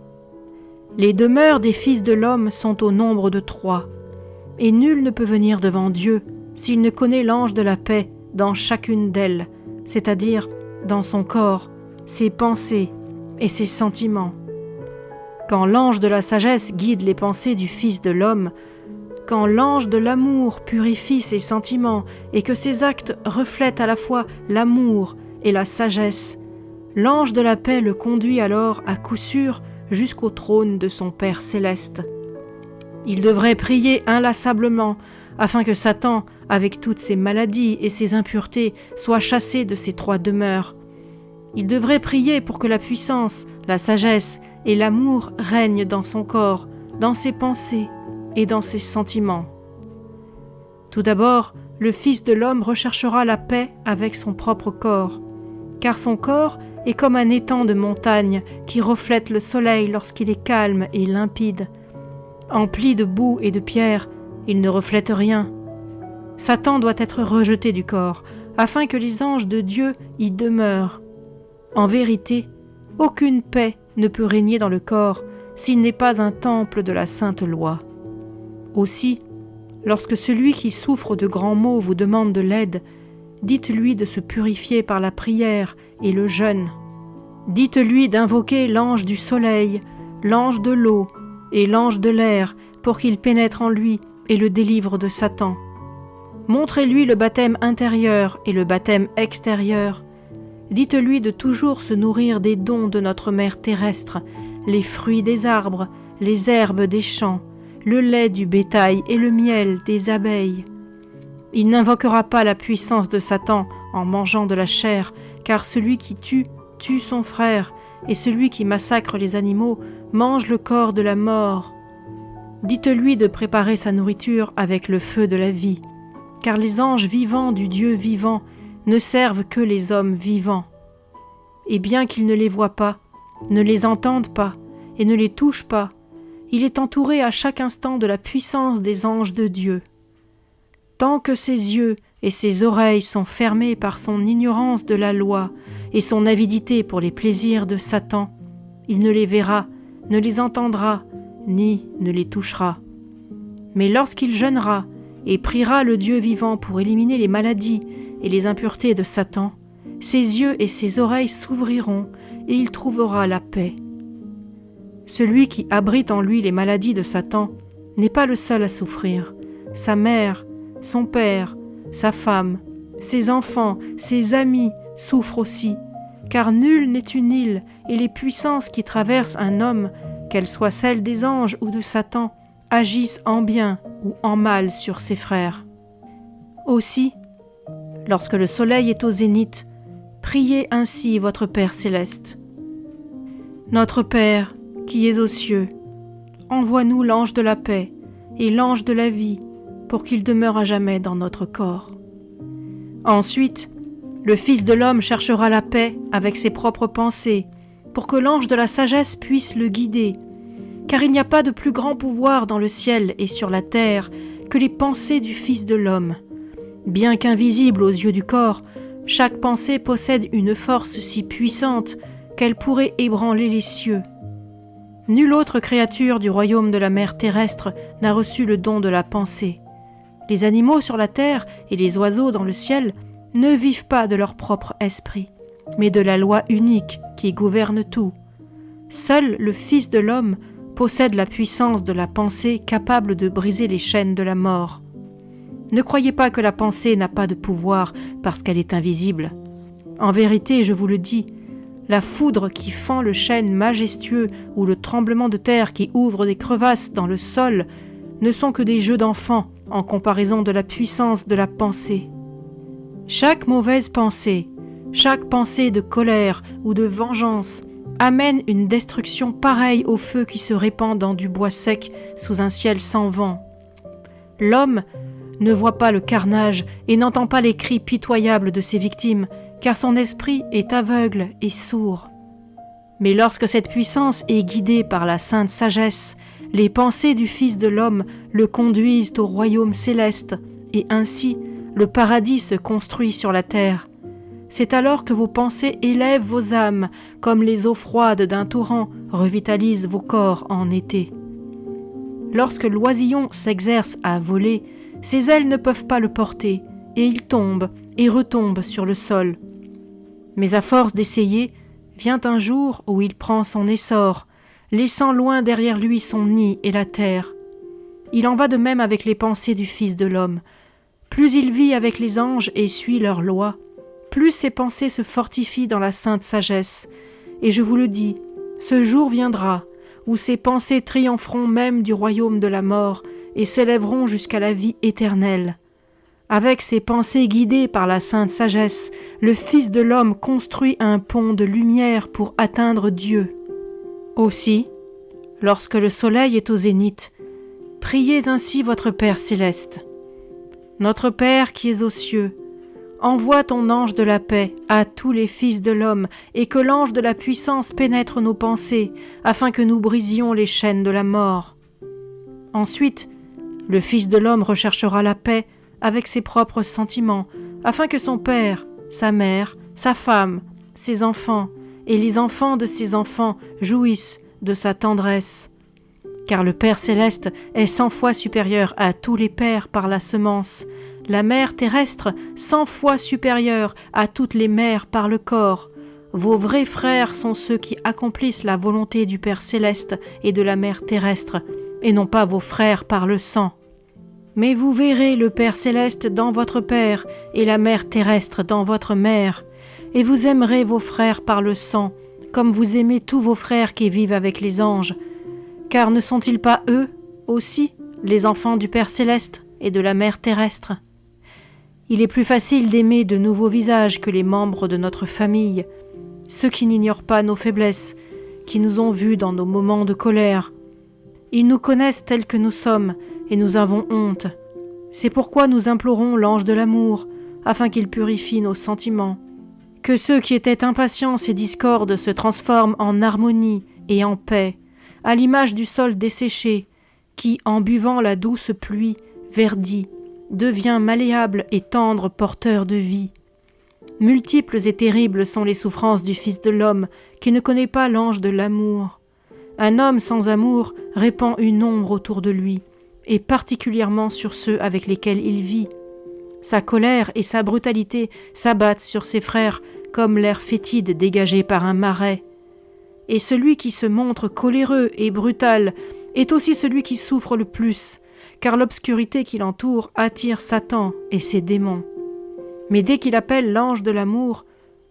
Les demeures des fils de l'homme sont au nombre de 3, et nul ne peut venir devant Dieu s'il ne connaît l'ange de la paix dans chacune d'elles, c'est-à-dire dans son corps, ses pensées et ses sentiments. Quand l'ange de la sagesse guide les pensées du Fils de l'homme, quand l'ange de l'amour purifie ses sentiments et que ses actes reflètent à la fois l'amour et la sagesse, l'ange de la paix le conduit alors à coup sûr jusqu'au trône de son Père céleste. Il devrait prier inlassablement afin que Satan, avec toutes ses maladies et ses impuretés, soit chassé de ces 3 demeures. Il devrait prier pour que la puissance, la sagesse et l'amour règnent dans son corps, dans ses pensées et dans ses sentiments. Tout d'abord, le Fils de l'homme recherchera la paix avec son propre corps, car son corps est comme un étang de montagne qui reflète le soleil lorsqu'il est calme et limpide. Empli de boue et de pierres, il ne reflète rien. Satan doit être rejeté du corps, afin que les anges de Dieu y demeurent. En vérité, aucune paix ne peut régner dans le corps s'il n'est pas un temple de la sainte loi. Aussi, lorsque celui qui souffre de grands maux vous demande de l'aide, dites-lui de se purifier par la prière et le jeûne. Dites-lui d'invoquer l'ange du soleil, l'ange de l'eau et l'ange de l'air pour qu'il pénètre en lui et le délivre de Satan. Montrez-lui le baptême intérieur et le baptême extérieur. Dites-lui de toujours se nourrir des dons de notre mère terrestre, les fruits des arbres, les herbes des champs, le lait du bétail et le miel des abeilles. Il n'invoquera pas la puissance de Satan en mangeant de la chair, car celui qui tue, tue son frère, et celui qui massacre les animaux mange le corps de la mort. Dites-lui de préparer sa nourriture avec le feu de la vie, car les anges vivants du Dieu vivant ne servent que les hommes vivants. Et bien qu'il ne les voie pas, ne les entende pas et ne les touche pas, il est entouré à chaque instant de la puissance des anges de Dieu. Tant que ses yeux et ses oreilles sont fermés par son ignorance de la loi et son avidité pour les plaisirs de Satan, il ne les verra, ne les entendra, ni ne les touchera. Mais lorsqu'il jeûnera et priera le Dieu vivant pour éliminer les maladies et les impuretés de Satan, ses yeux et ses oreilles s'ouvriront et il trouvera la paix. Celui qui abrite en lui les maladies de Satan n'est pas le seul à souffrir. Sa mère, son père, sa femme, ses enfants, ses amis souffrent aussi, car nul n'est une île et les puissances qui traversent un homme, qu'elles soient celles des anges ou de Satan, agissent en bien ou en mal sur ses frères. Aussi, lorsque le soleil est au zénith, priez ainsi votre Père céleste. Notre Père, qui es aux cieux, envoie-nous l'ange de la paix et l'ange de la vie pour qu'il demeure à jamais dans notre corps. Ensuite, le Fils de l'homme cherchera la paix avec ses propres pensées pour que l'ange de la sagesse puisse le guider, car il n'y a pas de plus grand pouvoir dans le ciel et sur la terre que les pensées du Fils de l'homme. Bien qu'invisible aux yeux du corps, chaque pensée possède une force si puissante qu'elle pourrait ébranler les cieux. Nulle autre créature du royaume de la mer terrestre n'a reçu le don de la pensée. Les animaux sur la terre et les oiseaux dans le ciel ne vivent pas de leur propre esprit, mais de la loi unique qui gouverne tout. Seul le Fils de l'homme possède la puissance de la pensée capable de briser les chaînes de la mort. Ne croyez pas que la pensée n'a pas de pouvoir parce qu'elle est invisible. En vérité, je vous le dis, la foudre qui fend le chêne majestueux ou le tremblement de terre qui ouvre des crevasses dans le sol ne sont que des jeux d'enfants en comparaison de la puissance de la pensée. Chaque mauvaise pensée, chaque pensée de colère ou de vengeance amène une destruction pareille au feu qui se répand dans du bois sec sous un ciel sans vent. L'homme ne voit pas le carnage et n'entend pas les cris pitoyables de ses victimes, car son esprit est aveugle et sourd. Mais lorsque cette puissance est guidée par la sainte sagesse, les pensées du Fils de l'homme le conduisent au royaume céleste, et ainsi le paradis se construit sur la terre. C'est alors que vos pensées élèvent vos âmes, comme les eaux froides d'un torrent revitalisent vos corps en été. Lorsque l'oisillon s'exerce à voler, ses ailes ne peuvent pas le porter, et il tombe et retombe sur le sol. Mais à force d'essayer, vient un jour où il prend son essor, laissant loin derrière lui son nid et la terre. Il en va de même avec les pensées du Fils de l'homme. Plus il vit avec les anges et suit leurs lois, plus ses pensées se fortifient dans la sainte sagesse. Et je vous le dis, ce jour viendra où ses pensées triompheront même du royaume de la mort et s'élèveront jusqu'à la vie éternelle. Avec ses pensées guidées par la sainte sagesse, le Fils de l'homme construit un pont de lumière pour atteindre Dieu. Aussi, lorsque le soleil est au zénith, priez ainsi votre Père céleste. Notre Père qui es aux cieux, envoie ton ange de la paix à tous les fils de l'homme et que l'ange de la puissance pénètre nos pensées afin que nous brisions les chaînes de la mort. Ensuite, le Fils de l'homme recherchera la paix avec ses propres sentiments afin que son père, sa mère, sa femme, ses enfants et les enfants de ses enfants jouissent de sa tendresse. Car le Père céleste est 100 fois supérieur à tous les pères par la semence, la mère terrestre 100 fois supérieure à toutes les mères par le corps. Vos vrais frères sont ceux qui accomplissent la volonté du Père céleste et de la mère terrestre, et non pas vos frères par le sang. Mais vous verrez le Père céleste dans votre Père et la mère terrestre dans votre mère, et vous aimerez vos frères par le sang, comme vous aimez tous vos frères qui vivent avec les anges. Car ne sont-ils pas eux aussi les enfants du Père céleste et de la mère terrestre ? Il est plus facile d'aimer de nouveaux visages que les membres de notre famille, ceux qui n'ignorent pas nos faiblesses, qui nous ont vus dans nos moments de colère. Ils nous connaissent tels que nous sommes, et nous avons honte. C'est pourquoi nous implorons l'ange de l'amour, afin qu'il purifie nos sentiments. Que ceux qui étaient impatients et discordes se transforment en harmonie et en paix, à l'image du sol desséché, qui, en buvant la douce pluie, verdit, devient malléable et tendre porteur de vie. Multiples et terribles sont les souffrances du Fils de l'homme, qui ne connaît pas l'ange de l'amour. Un homme sans amour répand une ombre autour de lui, et particulièrement sur ceux avec lesquels il vit. Sa colère et sa brutalité s'abattent sur ses frères comme l'air fétide dégagé par un marais. Et celui qui se montre coléreux et brutal est aussi celui qui souffre le plus, car l'obscurité qui l'entoure attire Satan et ses démons. Mais dès qu'il appelle l'ange de l'amour,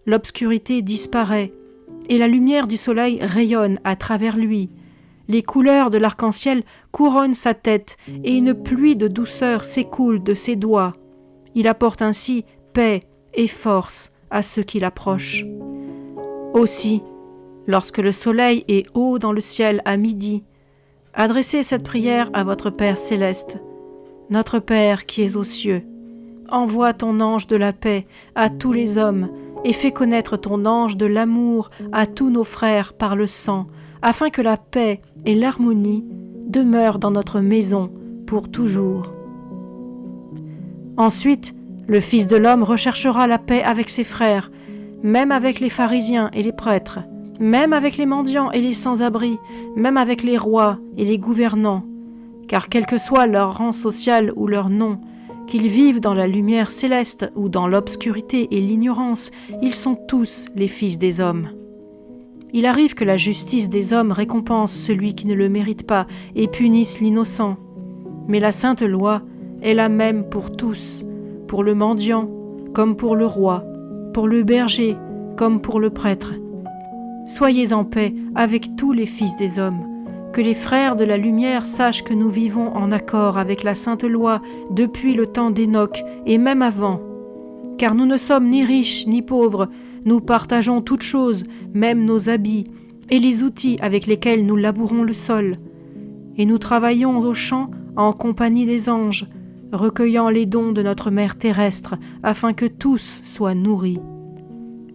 l'obscurité disparaît, et la lumière du soleil rayonne à travers lui. Les couleurs de l'arc-en-ciel couronnent sa tête, et une pluie de douceur s'écoule de ses doigts. Il apporte ainsi paix et force à ceux qui l'approchent. Aussi, lorsque le soleil est haut dans le ciel à midi, adressez cette prière à votre Père céleste. Notre Père qui es aux cieux, envoie ton ange de la paix à tous les hommes et fais connaître ton ange de l'amour à tous nos frères par le sang, afin que la paix et l'harmonie demeurent dans notre maison pour toujours. Ensuite, le Fils de l'homme recherchera la paix avec ses frères, même avec les pharisiens et les prêtres, même avec les mendiants et les sans-abri, même avec les rois et les gouvernants, car quel que soit leur rang social ou leur nom, qu'ils vivent dans la lumière céleste ou dans l'obscurité et l'ignorance, ils sont tous les fils des hommes. Il arrive que la justice des hommes récompense celui qui ne le mérite pas et punisse l'innocent. Mais la sainte loi est la même pour tous, pour le mendiant comme pour le roi, pour le berger comme pour le prêtre. Soyez en paix avec tous les fils des hommes. Que les frères de la lumière sachent que nous vivons en accord avec la sainte loi depuis le temps d'Enoch et même avant. Car nous ne sommes ni riches ni pauvres, nous partageons toutes choses, même nos habits, et les outils avec lesquels nous labourons le sol. Et nous travaillons aux champs en compagnie des anges, recueillant les dons de notre mère terrestre, afin que tous soient nourris.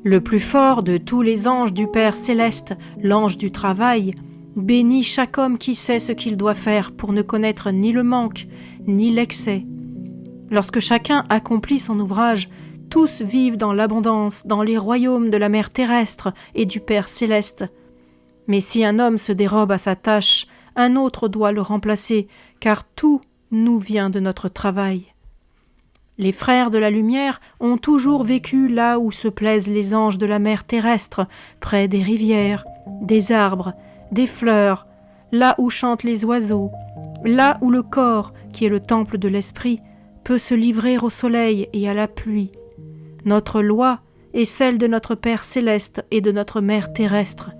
Le plus fort de tous les anges du Père céleste, l'ange du travail, bénit chaque homme qui sait ce qu'il doit faire pour ne connaître ni le manque, ni l'excès. Lorsque chacun accomplit son ouvrage, tous vivent dans l'abondance, dans les royaumes de la mère terrestre et du Père céleste. Mais si un homme se dérobe à sa tâche, un autre doit le remplacer, car tout nous vient de notre travail. Les frères de la lumière ont toujours vécu là où se plaisent les anges de la mer terrestre, près des rivières, des arbres, des fleurs, là où chantent les oiseaux, là où le corps, qui est le temple de l'esprit, peut se livrer au soleil et à la pluie. Notre loi est celle de notre Père céleste et de notre mère terrestre.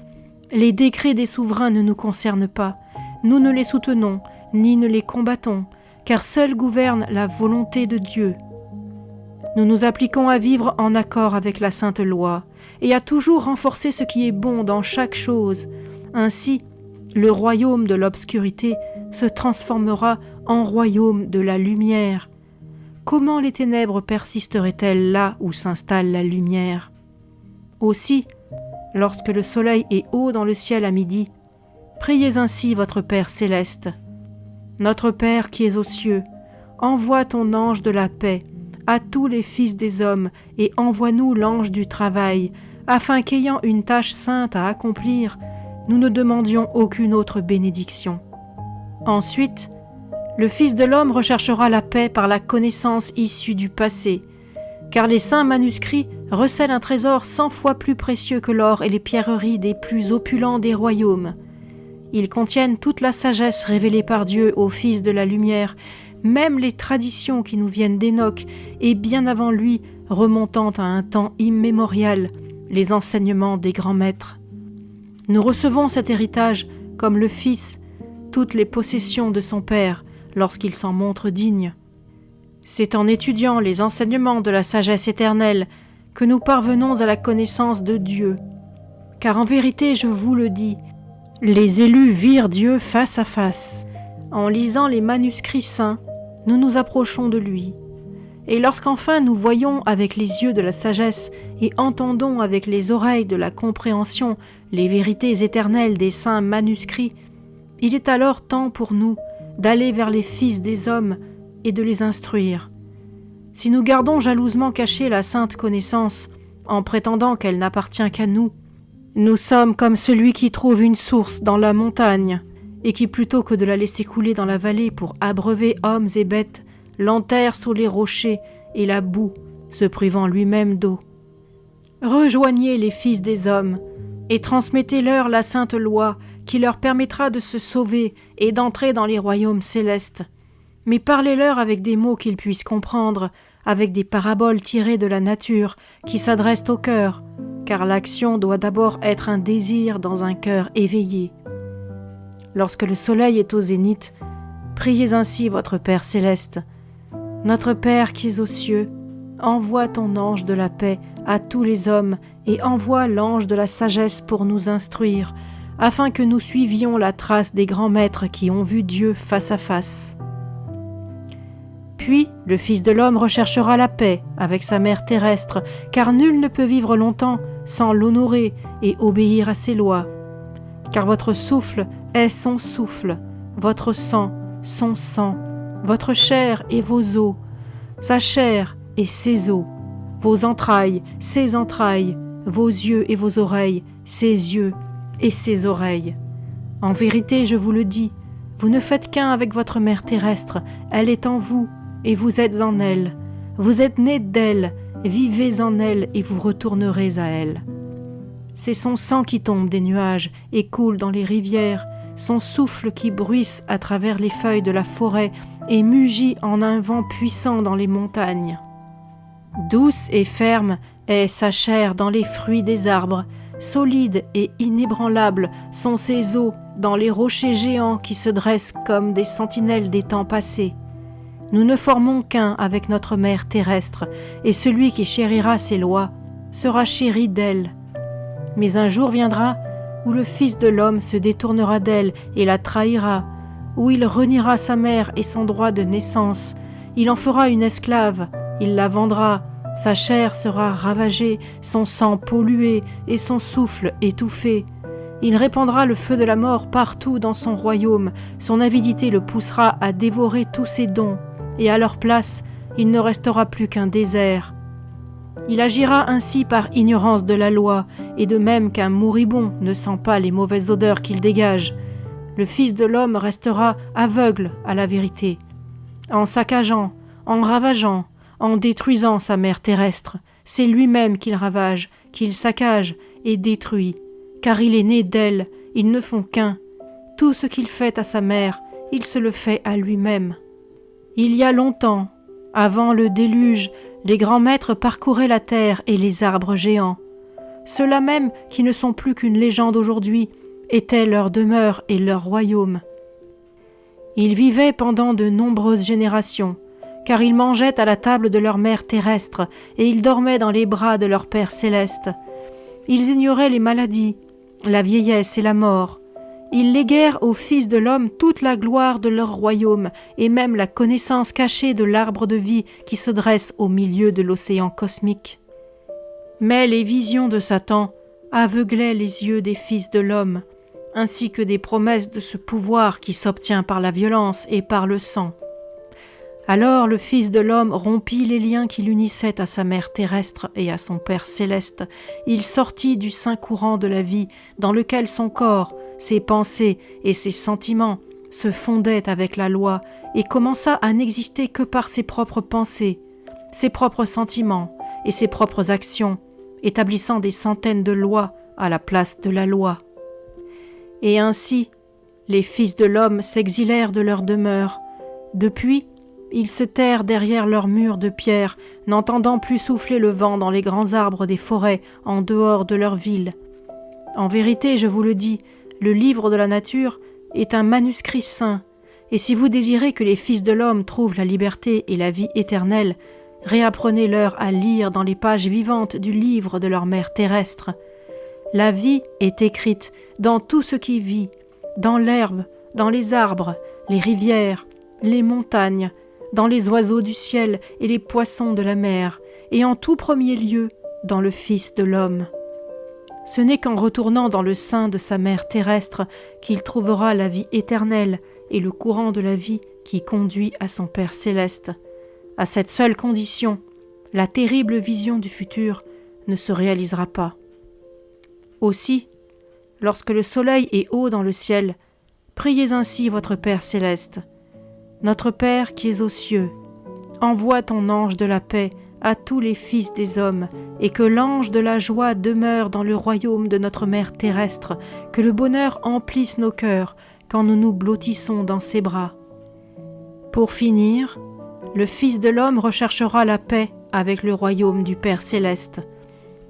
Les décrets des souverains ne nous concernent pas. Nous ne les soutenons, ni ne les combattons, car seule gouverne la volonté de Dieu. Nous nous appliquons à vivre en accord avec la sainte loi et à toujours renforcer ce qui est bon dans chaque chose. Ainsi, le royaume de l'obscurité se transformera en royaume de la lumière. Comment les ténèbres persisteraient-elles là où s'installe la lumière ? Aussi, lorsque le soleil est haut dans le ciel à midi, priez ainsi votre Père céleste. Notre Père qui es aux cieux, envoie ton ange de la paix à tous les fils des hommes et envoie-nous l'ange du travail, afin qu'ayant une tâche sainte à accomplir, nous ne demandions aucune autre bénédiction. Ensuite, le Fils de l'homme recherchera la paix par la connaissance issue du passé, car les saints manuscrits recèlent un trésor 100 fois plus précieux que l'or et les pierreries des plus opulents des royaumes. Ils contiennent toute la sagesse révélée par Dieu aux fils de la lumière, même les traditions qui nous viennent d'Enoch et bien avant lui, remontant à un temps immémorial, les enseignements des grands maîtres. Nous recevons cet héritage comme le Fils, toutes les possessions de son Père, lorsqu'il s'en montre digne. C'est en étudiant les enseignements de la sagesse éternelle que nous parvenons à la connaissance de Dieu. Car en vérité, je vous le dis, les élus virent Dieu face à face. En lisant les manuscrits saints, nous nous approchons de lui. Et lorsqu'enfin nous voyons avec les yeux de la sagesse et entendons avec les oreilles de la compréhension les vérités éternelles des saints manuscrits, il est alors temps pour nous d'aller vers les fils des hommes et de les instruire. Si nous gardons jalousement cachée la sainte connaissance, en prétendant qu'elle n'appartient qu'à nous, nous sommes comme celui qui trouve une source dans la montagne, et qui, plutôt que de la laisser couler dans la vallée pour abreuver hommes et bêtes, l'enterre sous les rochers et la boue, se privant lui-même d'eau. Rejoignez les fils des hommes, et transmettez-leur la sainte loi qui leur permettra de se sauver et d'entrer dans les royaumes célestes. Mais parlez-leur avec des mots qu'ils puissent comprendre, avec des paraboles tirées de la nature qui s'adressent au cœur, car l'action doit d'abord être un désir dans un cœur éveillé. Lorsque le soleil est au zénith, priez ainsi votre Père céleste. Notre Père qui es aux cieux, envoie ton ange de la paix à tous les hommes et envoie l'ange de la sagesse pour nous instruire, afin que nous suivions la trace des grands maîtres qui ont vu Dieu face à face. Puis le Fils de l'homme recherchera la paix avec sa mère terrestre, car nul ne peut vivre longtemps sans l'honorer et obéir à ses lois. Car votre souffle est son souffle, votre sang, son sang, votre chair et vos os, sa chair et ses os, vos entrailles, ses entrailles, vos yeux et vos oreilles, ses yeux et ses oreilles. En vérité, je vous le dis, vous ne faites qu'un avec votre mère terrestre, elle est en vous et vous êtes en elle. Vous êtes nés d'elle, vivez en elle et vous retournerez à elle. C'est son sang qui tombe des nuages et coule dans les rivières, son souffle qui bruisse à travers les feuilles de la forêt et mugit en un vent puissant dans les montagnes. Douce et ferme est sa chair dans les fruits des arbres, solide et inébranlable sont ses os dans les rochers géants qui se dressent comme des sentinelles des temps passés. Nous ne formons qu'un avec notre mère terrestre, et celui qui chérira ses lois sera chéri d'elle. Mais un jour viendra où le Fils de l'homme se détournera d'elle et la trahira, où il reniera sa mère et son droit de naissance, il en fera une esclave, il la vendra, Sa chair sera ravagée, son sang pollué et son souffle étouffé. Il répandra le feu de la mort partout dans son royaume, son avidité le poussera à dévorer tous ses dons, et à leur place, il ne restera plus qu'un désert. Il agira ainsi par ignorance de la loi, et de même qu'un moribond ne sent pas les mauvaises odeurs qu'il dégage, le Fils de l'homme restera aveugle à la vérité. En saccageant, en ravageant, en détruisant sa mère terrestre, c'est lui-même qu'il ravage, qu'il saccage et détruit, car il est né d'elle, ils ne font qu'un. Tout ce qu'il fait à sa mère, il se le fait à lui-même. Il y a longtemps, avant le déluge, les grands maîtres parcouraient la terre et les arbres géants. Ceux-là même, qui ne sont plus qu'une légende aujourd'hui, étaient leur demeure et leur royaume. Ils vivaient pendant de nombreuses générations, car ils mangeaient à la table de leur mère terrestre et ils dormaient dans les bras de leur Père céleste. Ils ignoraient les maladies, la vieillesse et la mort. Ils léguèrent au Fils de l'homme toute la gloire de leur royaume et même la connaissance cachée de l'arbre de vie qui se dresse au milieu de l'océan cosmique. Mais les visions de Satan aveuglaient les yeux des fils de l'homme, ainsi que des promesses de ce pouvoir qui s'obtient par la violence et par le sang. Alors le Fils de l'homme rompit les liens qui l'unissaient à sa mère terrestre et à son Père céleste. Il sortit du saint courant de la vie, dans lequel son corps, ses pensées et ses sentiments se fondaient avec la loi, et commença à n'exister que par ses propres pensées, ses propres sentiments et ses propres actions, établissant des centaines de lois à la place de la loi. Et ainsi, les fils de l'homme s'exilèrent de leur demeure. Depuis, ils se terrent derrière leurs murs de pierre, n'entendant plus souffler le vent dans les grands arbres des forêts en dehors de leur ville. En vérité, je vous le dis, le livre de la nature est un manuscrit saint, et si vous désirez que les fils de l'homme trouvent la liberté et la vie éternelle, réapprenez-leur à lire dans les pages vivantes du livre de leur mère terrestre. La vie est écrite dans tout ce qui vit, dans l'herbe, dans les arbres, les rivières, les montagnes, dans les oiseaux du ciel et les poissons de la mer, et en tout premier lieu dans le Fils de l'homme. Ce n'est qu'en retournant dans le sein de sa mère terrestre qu'il trouvera la vie éternelle et le courant de la vie qui conduit à son Père céleste. À cette seule condition, la terrible vision du futur ne se réalisera pas. Aussi, lorsque le soleil est haut dans le ciel, priez ainsi votre Père céleste. Notre Père qui es aux cieux, envoie ton ange de la paix à tous les fils des hommes, et que l'ange de la joie demeure dans le royaume de notre mère terrestre, que le bonheur emplisse nos cœurs quand nous nous blottissons dans ses bras. Pour finir, le Fils de l'homme recherchera la paix avec le royaume du Père céleste.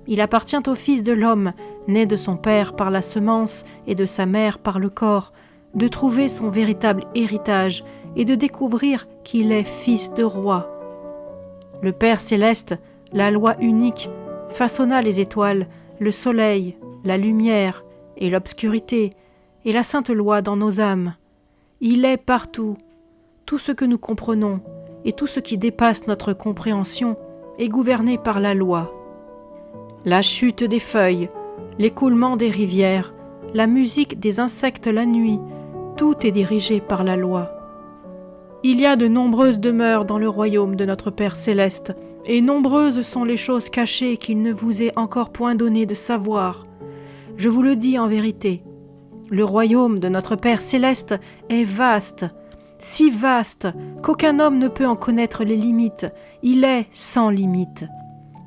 Il appartient au Fils de l'homme, né de son Père par la semence et de sa mère par le corps, de trouver son véritable héritage et de découvrir qu'il est fils de roi. Le Père céleste, la loi unique, façonna les étoiles, le soleil, la lumière et l'obscurité, et la sainte loi dans nos âmes. Il est partout. Tout ce que nous comprenons et tout ce qui dépasse notre compréhension est gouverné par la loi. La chute des feuilles, l'écoulement des rivières, la musique des insectes la nuit, tout est dirigé par la loi. Il y a de nombreuses demeures dans le royaume de notre Père céleste, et nombreuses sont les choses cachées qu'il ne vous est encore point donné de savoir. Je vous le dis en vérité, le royaume de notre Père céleste est vaste, si vaste qu'aucun homme ne peut en connaître les limites, il est sans limite.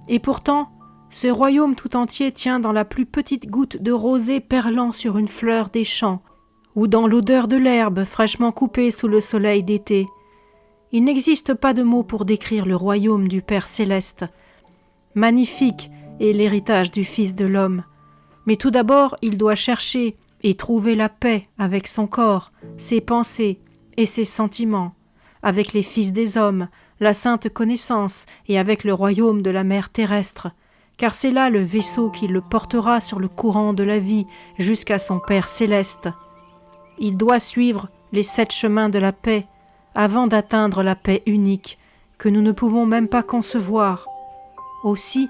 Et pourtant, ce royaume tout entier tient dans la plus petite goutte de rosée perlant sur une fleur des champs, ou dans l'odeur de l'herbe fraîchement coupée sous le soleil d'été. Il n'existe pas de mots pour décrire le royaume du Père céleste. Magnifique est l'héritage du Fils de l'homme. Mais tout d'abord, il doit chercher et trouver la paix avec son corps, ses pensées et ses sentiments, avec les fils des hommes, la sainte connaissance et avec le royaume de la mère terrestre, car c'est là le vaisseau qui le portera sur le courant de la vie jusqu'à son Père céleste. Il doit suivre les 7 chemins de la paix avant d'atteindre la paix unique que nous ne pouvons même pas concevoir. Aussi,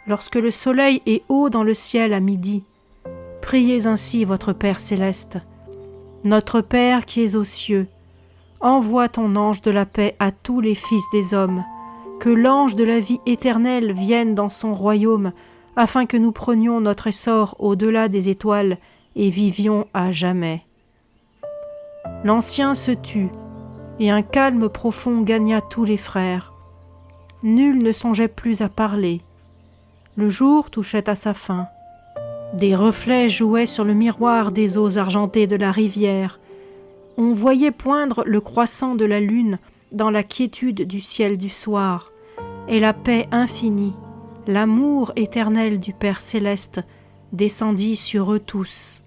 lorsque le soleil est haut dans le ciel à midi, priez ainsi votre Père céleste. Notre Père qui es aux cieux, envoie ton ange de la paix à tous les fils des hommes, que l'ange de la vie éternelle vienne dans son royaume, afin que nous prenions notre essor au-delà des étoiles et vivions à jamais. L'ancien se tut, et un calme profond gagna tous les frères. Nul ne songeait plus à parler. Le jour touchait à sa fin. Des reflets jouaient sur le miroir des eaux argentées de la rivière. On voyait poindre le croissant de la lune dans la quiétude du ciel du soir, et la paix infinie, l'amour éternel du Père céleste descendit sur eux tous.